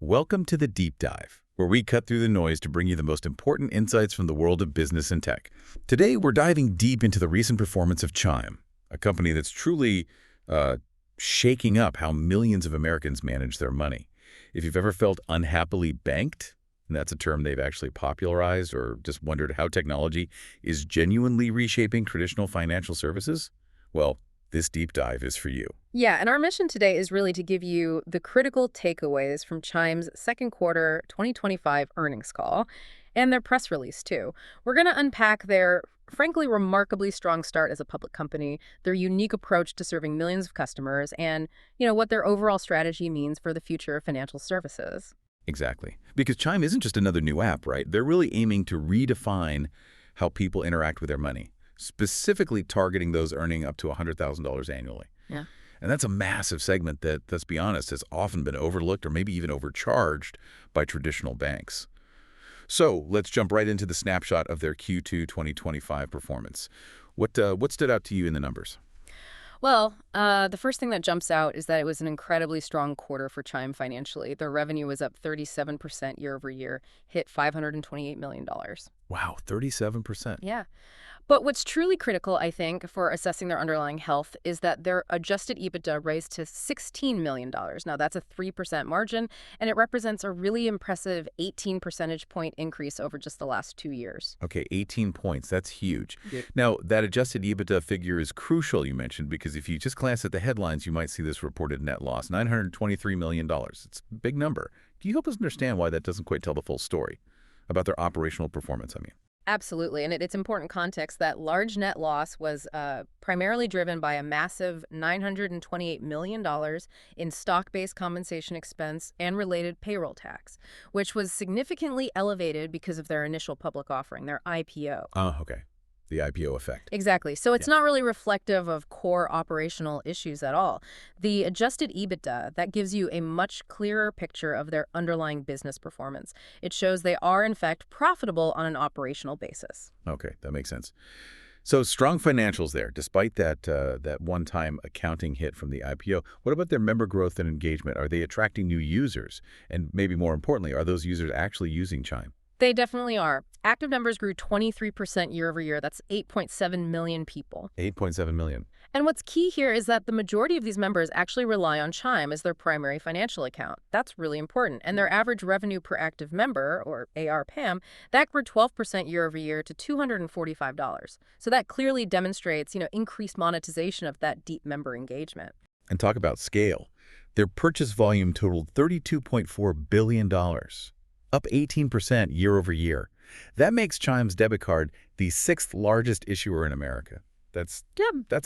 Welcome to the Deep Dive, where we cut through the noise to bring you the most important insights from the world of business and tech. Today, we're diving deep into the recent performance of Chime, a company that's truly shaking up how millions of Americans manage their money. If you've ever felt unhappily banked, and that's a term they've actually popularized, or just wondered how technology is genuinely reshaping traditional financial services, well, this deep dive is for you. Yeah, and our mission today is really to give you the critical takeaways from Chime's second quarter 2025 earnings call and their press release, too. We're going to unpack their, frankly, remarkably strong start as a public company, their unique approach to serving millions of customers, and, what their overall strategy means for the future of financial services. Exactly. Because Chime isn't just another new app, right? They're really aiming to redefine how people interact with their money, specifically targeting those earning up to $100,000 annually. Yeah. And that's a massive segment that, let's be honest, has often been overlooked or maybe even overcharged by traditional banks. So let's jump right into the snapshot of their Q2 2025 performance. What stood out to you in the numbers? Well, the first thing that jumps out is that it was an incredibly strong quarter for Chime financially. Their revenue was up 37% year over year, hit $528 million. Wow, 37%. Yeah. But what's truly critical, I think, for assessing their underlying health is that their adjusted EBITDA raised to $16 million. Now, that's a 3% margin, and it represents a really impressive 18 percentage point increase over just the last 2 years. Okay, 18 points. That's huge. Yeah. Now, that adjusted EBITDA figure is crucial, you mentioned, because if you just glance at the headlines, you might see this reported net loss, $923 million. It's a big number. Can you help us understand why that doesn't quite tell the full story about their operational performance, I mean? Absolutely. And it's important context that large net loss was primarily driven by a massive $928 million in stock-based compensation expense and related payroll tax, which was significantly elevated because of their initial public offering, their IPO. Oh, okay. The IPO effect. Exactly. So it's not really reflective of core operational issues at all. The adjusted EBITDA, that gives you a much clearer picture of their underlying business performance. It shows they are, in fact, profitable on an operational basis. Okay, that makes sense. So strong financials there, despite that one-time accounting hit from the IPO. What about their member growth and engagement? Are they attracting new users? And maybe more importantly, are those users actually using Chime? They definitely are. Active members grew 23% year over year. That's 8.7 million people. 8.7 million. And what's key here is that the majority of these members actually rely on Chime as their primary financial account. That's really important. And their average revenue per active member, or ARPAM, that grew 12% year over year to $245. So that clearly demonstrates, increased monetization of that deep member engagement. And talk about scale. Their purchase volume totaled $32.4 billion. Up 18% year over year. That makes Chime's debit card the 6th largest issuer in America. That's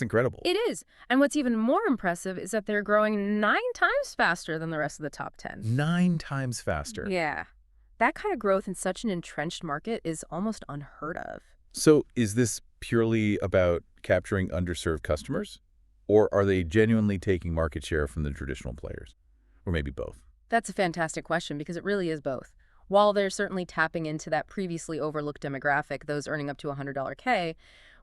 incredible. It is. And what's even more impressive is that they're growing 9 times faster than the rest of the top 10. 9 times faster. Yeah. That kind of growth in such an entrenched market is almost unheard of. So is this purely about capturing underserved customers? Or are they genuinely taking market share from the traditional players? Or maybe both? That's a fantastic question because it really is both. While they're certainly tapping into that previously overlooked demographic, those earning up to $100K,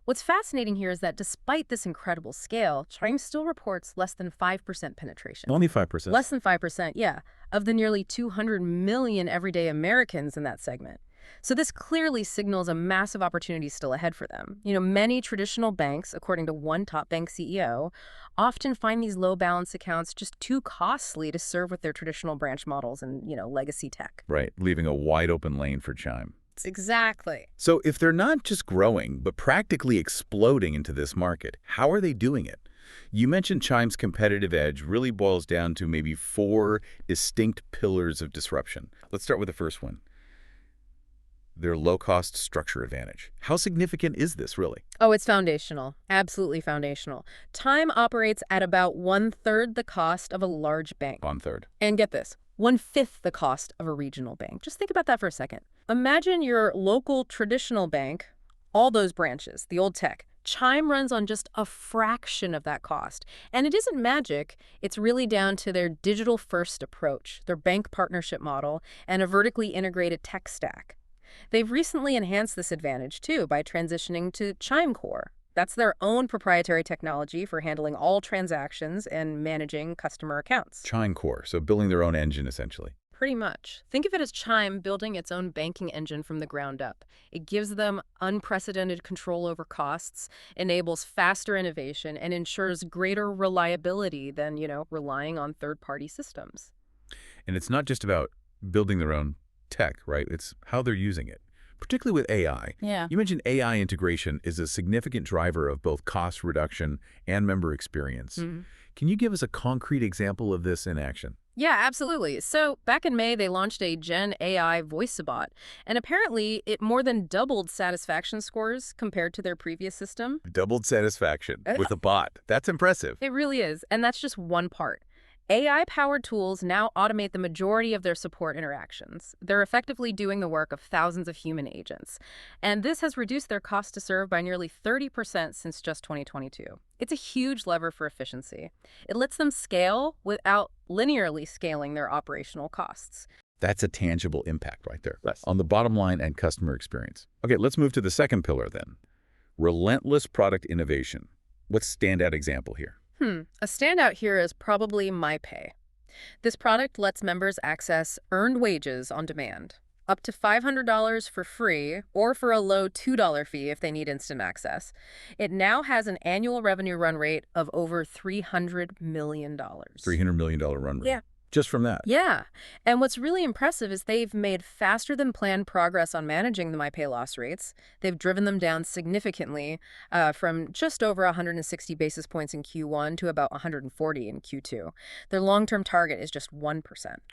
what's fascinating here is that despite this incredible scale, Chime still reports less than 5% penetration. Only 5%? Less than 5%, yeah, of the nearly 200 million everyday Americans in that segment. So this clearly signals a massive opportunity still ahead for them. Many traditional banks, according to one top bank CEO, often find these low balance accounts just too costly to serve with their traditional branch models and, legacy tech. Right, leaving a wide open lane for Chime. Exactly. So if they're not just growing, but practically exploding into this market, how are they doing it? You mentioned Chime's competitive edge really boils down to maybe 4 distinct pillars of disruption. Let's start with the first one. Their low-cost structure advantage. How significant is this, really? Oh, it's foundational. Absolutely foundational. Chime operates at about 1/3 the cost of a large bank. 1/3. And get this, 1/5 the cost of a regional bank. Just think about that for a second. Imagine your local traditional bank, all those branches, the old tech. Chime runs on just a fraction of that cost. And it isn't magic. It's really down to their digital-first approach, their bank partnership model, and a vertically integrated tech stack. They've recently enhanced this advantage, too, by transitioning to ChimeCore. That's their own proprietary technology for handling all transactions and managing customer accounts. ChimeCore, so building their own engine, essentially. Pretty much. Think of it as Chime building its own banking engine from the ground up. It gives them unprecedented control over costs, enables faster innovation, and ensures greater reliability than, relying on third-party systems. And it's not just about building their own tech, right? It's how they're using it, particularly with AI. Yeah. You mentioned AI integration is a significant driver of both cost reduction and member experience. Can you give us a concrete example of this in action? Yeah, absolutely. So back in May, they launched a Gen AI voice bot, and apparently it more than doubled satisfaction scores compared to their previous system. Doubled satisfaction with a bot. That's impressive. It really is, and that's just one part. AI-powered tools now automate the majority of their support interactions. They're effectively doing the work of thousands of human agents. And this has reduced their cost to serve by nearly 30% since just 2022. It's a huge lever for efficiency. It lets them scale without linearly scaling their operational costs. That's a tangible impact right there Yes. on the bottom line and customer experience. Okay, let's move to the second pillar then. Relentless product innovation. What's standout example here? A standout here is probably MyPay. This product lets members access earned wages on demand, up to $500 for free or for a low $2 fee if they need instant access. It now has an annual revenue run rate of over $300 million. $300 million run rate. Yeah. Just from that. Yeah. And what's really impressive is they've made faster than planned progress on managing the MyPay loss rates. They've driven them down significantly from just over 160 basis points in Q1 to about 140 in Q2. Their long-term target is just 1%.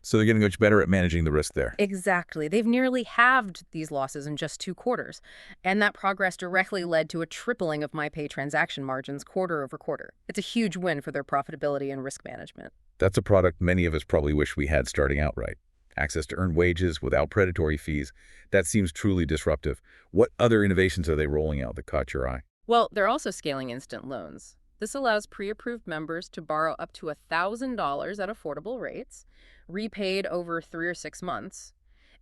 So they're getting much better at managing the risk there. Exactly. They've nearly halved these losses in just 2 quarters. And that progress directly led to a tripling of MyPay transaction margins quarter over quarter. It's a huge win for their profitability and risk management. That's a product many of us probably wish we had starting out right. Access to earned wages without predatory fees. That seems truly disruptive. What other innovations are they rolling out that caught your eye? Well, they're also scaling instant loans. This allows pre-approved members to borrow up to $1,000 at affordable rates, repaid over 3 or 6 months.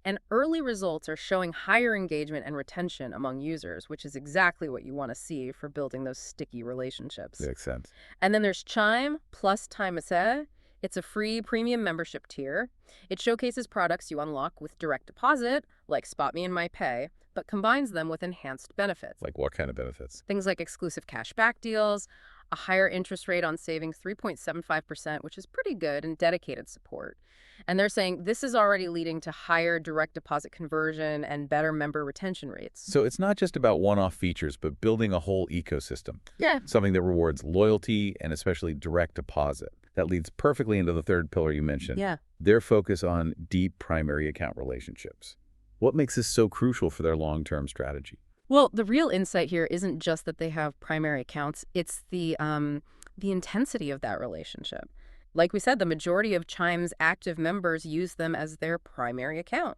And early results are showing higher engagement and retention among users, which is exactly what you want to see for building those sticky relationships. Makes sense. And then there's Chime plus ChimeCore. It's a free premium membership tier. It showcases products you unlock with direct deposit, like SpotMe and MyPay, but combines them with enhanced benefits. Like what kind of benefits? Things like exclusive cash back deals, a higher interest rate on savings, 3.75%, which is pretty good, and dedicated support. And they're saying this is already leading to higher direct deposit conversion and better member retention rates. So it's not just about one-off features, but building a whole ecosystem. Yeah. Something that rewards loyalty and especially direct deposit. That leads perfectly into the third pillar you mentioned. Yeah. Their focus on deep primary account relationships. What makes this so crucial for their long-term strategy? Well, the real insight here isn't just that they have primary accounts, it's the intensity of that relationship. Like we said, the majority of Chime's active members use them as their primary account.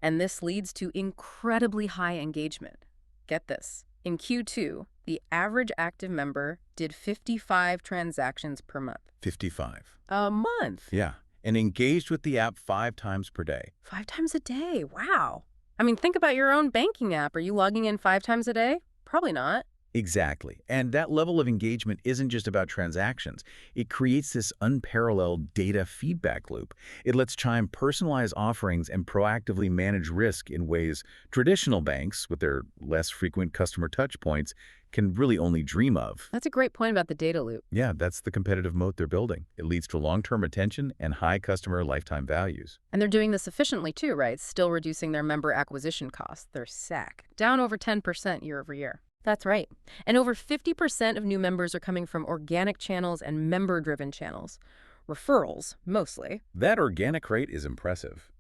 And this leads to incredibly high engagement. Get this. In Q2, the average active member did 55 transactions per month. 55. A month? Yeah. And engaged with the app 5 times per day. 5 times a day. Wow. I mean, think about your own banking app. Are you logging in 5 times a day? Probably not. Exactly. And that level of engagement isn't just about transactions. It creates this unparalleled data feedback loop. It lets Chime personalize offerings and proactively manage risk in ways traditional banks, with their less frequent customer touch points, can really only dream of. That's a great point about the data loop. Yeah, that's the competitive moat they're building. It leads to long-term retention and high customer lifetime values. And they're doing this efficiently too, right? Still reducing their member acquisition costs, their SAC, down over 10% year over year. That's right. And over 50% of new members are coming from organic channels and member-driven channels. Referrals, mostly. That organic rate is impressive.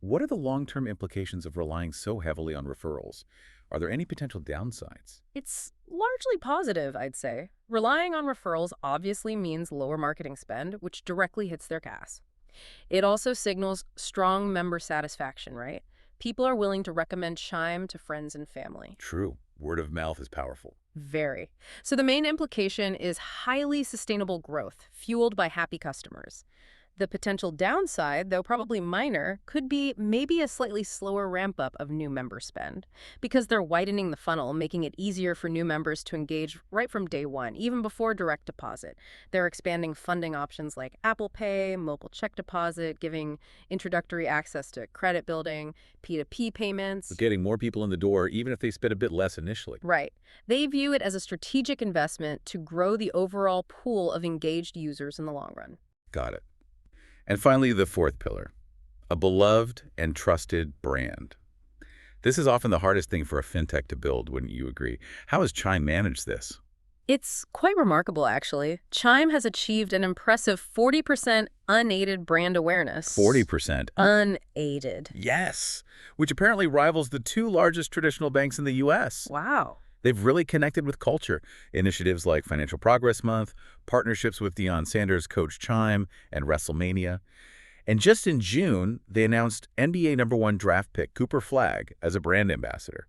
What are the long-term implications of relying so heavily on referrals? Are there any potential downsides? It's largely positive, I'd say. Relying on referrals obviously means lower marketing spend, which directly hits their CAC. It also signals strong member satisfaction, right? People are willing to recommend Chime to friends and family. True. Word of mouth is powerful. Very. So the main implication is highly sustainable growth, fueled by happy customers. The potential downside, though probably minor, could be maybe a slightly slower ramp-up of new member spend, because they're widening the funnel, making it easier for new members to engage right from day one, even before direct deposit. They're expanding funding options like Apple Pay, mobile check deposit, giving introductory access to credit building, P2P payments. Getting more people in the door, even if they spend a bit less initially. Right. They view it as a strategic investment to grow the overall pool of engaged users in the long run. Got it. And finally, the fourth pillar, a beloved and trusted brand. This is often the hardest thing for a fintech to build, wouldn't you agree? How has Chime managed this? It's quite remarkable, actually. Chime has achieved an impressive 40% unaided brand awareness. 40%? Unaided. Yes, which apparently rivals the two largest traditional banks in the U.S. Wow. They've really connected with culture. Initiatives like Financial Progress Month, partnerships with Deion Sanders' Coach Chime, and WrestleMania. And just in June, they announced NBA #1 draft pick Cooper Flagg as a brand ambassador.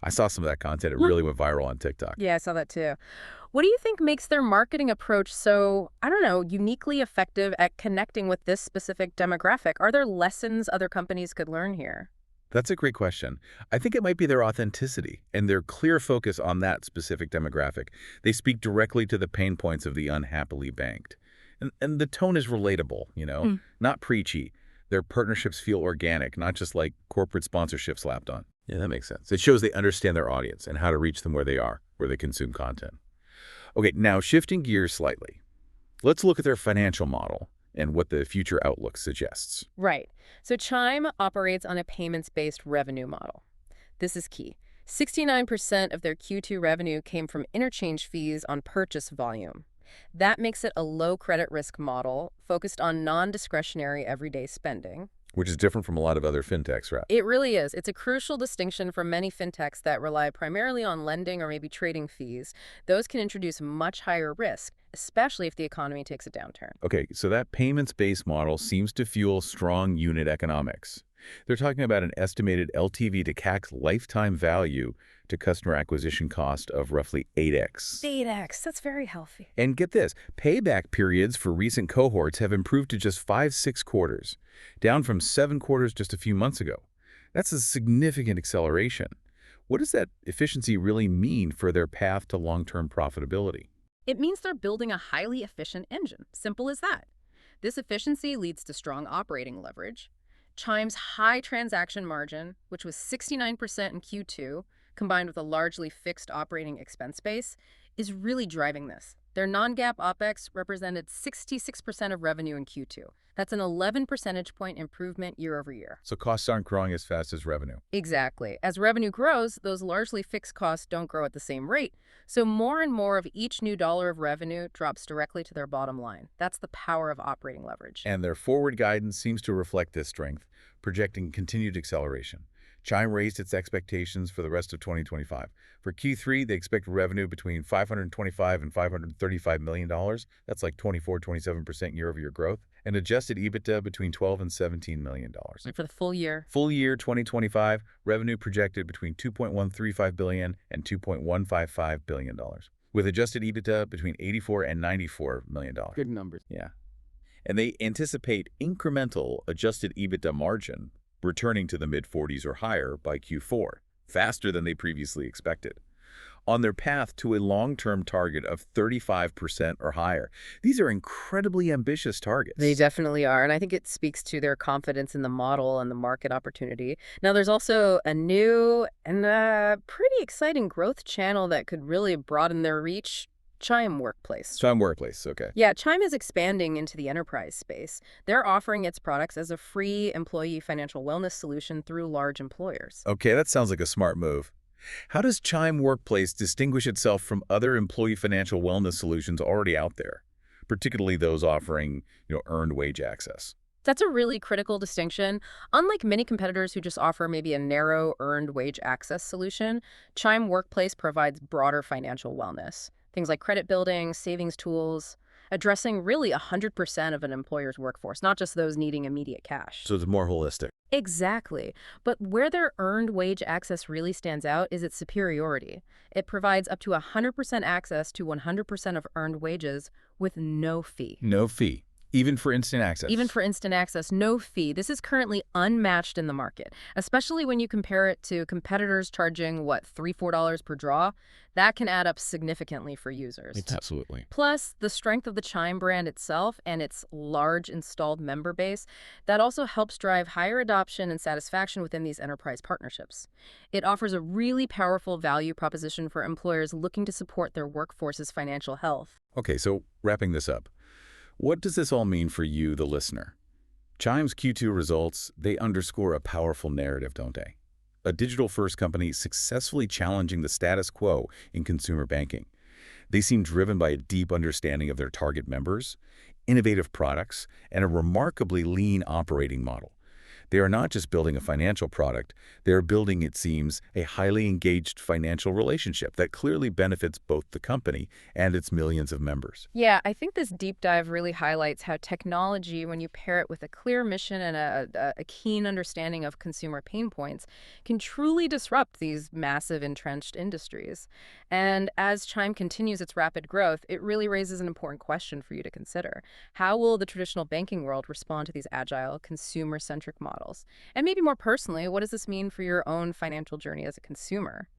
I saw some of that content. It really went viral on TikTok. Yeah, I saw that too. What do you think makes their marketing approach so, I don't know, uniquely effective at connecting with this specific demographic? Are there lessons other companies could learn here? That's a great question. I think it might be their authenticity and their clear focus on that specific demographic. They speak directly to the pain points of the unhappily banked. And the tone is relatable, not preachy. Their partnerships feel organic, not just like corporate sponsorship slapped on. Yeah, that makes sense. It shows they understand their audience and how to reach them where they are, where they consume content. Okay, now shifting gears slightly. Let's look at their financial model and what the future outlook suggests. Right. So Chime operates on a payments-based revenue model. This is key. 69% of their Q2 revenue came from interchange fees on purchase volume. That makes it a low credit risk model focused on non-discretionary everyday spending. Which is different from a lot of other fintechs, right? It really is. It's a crucial distinction from many fintechs that rely primarily on lending or maybe trading fees. Those can introduce much higher risk, especially if the economy takes a downturn. Okay, so that payments-based model seems to fuel strong unit economics. They're talking about an estimated LTV to CAC lifetime value to customer acquisition cost of roughly 8x. 8x, that's very healthy. And get this, payback periods for recent cohorts have improved to just 5-6 quarters, down from 7 quarters just a few months ago. That's a significant acceleration. What does that efficiency really mean for their path to long-term profitability? It means they're building a highly efficient engine. Simple as that. This efficiency leads to strong operating leverage. Chime's high transaction margin, which was 69% in Q2, combined with a largely fixed operating expense base, is really driving this. Their non-GAAP OPEX represented 66% of revenue in Q2. That's an 11 percentage point improvement year over year. So costs aren't growing as fast as revenue. Exactly. As revenue grows, those largely fixed costs don't grow at the same rate. So more and more of each new dollar of revenue drops directly to their bottom line. That's the power of operating leverage. And their forward guidance seems to reflect this strength, projecting continued acceleration. Chime raised its expectations for the rest of 2025. For Q3, they expect revenue between $525 and $535 million. That's like 24-27% year-over-year growth. And adjusted EBITDA between $12 and $17 million. For the full year? Full year 2025, revenue projected between $2.135 billion and $2.155 billion. With adjusted EBITDA between $84 and $94 million. Good numbers. Yeah. And they anticipate incremental adjusted EBITDA margin returning to the mid-40s or higher by Q4, faster than they previously expected, on their path to a long-term target of 35% or higher. These are incredibly ambitious targets. They definitely are, and I think it speaks to their confidence in the model and the market opportunity. Now, there's also a new and pretty exciting growth channel that could really broaden their reach. Chime Workplace. Chime Workplace, okay. Yeah, Chime is expanding into the enterprise space. They're offering its products as a free employee financial wellness solution through large employers. Okay, that sounds like a smart move. How does Chime Workplace distinguish itself from other employee financial wellness solutions already out there, particularly those offering, earned wage access? That's a really critical distinction. Unlike many competitors who just offer maybe a narrow earned wage access solution, Chime Workplace provides broader financial wellness. Things like credit building, savings tools, addressing really 100% of an employer's workforce, not just those needing immediate cash. So it's more holistic. Exactly. But where their earned wage access really stands out is its superiority. It provides up to 100% access to 100% of earned wages with no fee. No fee. Even for instant access? Even for instant access, no fee. This is currently unmatched in the market, especially when you compare it to competitors charging, what, $3, $4 per draw? That can add up significantly for users. Absolutely. Plus, the strength of the Chime brand itself and its large installed member base, that also helps drive higher adoption and satisfaction within these enterprise partnerships. It offers a really powerful value proposition for employers looking to support their workforce's financial health. Okay, so wrapping this up, what does this all mean for you, the listener? Chime's Q2 results, they underscore a powerful narrative, don't they? A digital-first company successfully challenging the status quo in consumer banking. They seem driven by a deep understanding of their target members, innovative products, and a remarkably lean operating model. They are not just building a financial product, they are building, it seems, a highly engaged financial relationship that clearly benefits both the company and its millions of members. Yeah, I think this deep dive really highlights how technology, when you pair it with a clear mission and a keen understanding of consumer pain points, can truly disrupt these massive entrenched industries. And as Chime continues its rapid growth, it really raises an important question for you to consider. How will the traditional banking world respond to these agile, consumer-centric models? And maybe more personally, what does this mean for your own financial journey as a consumer?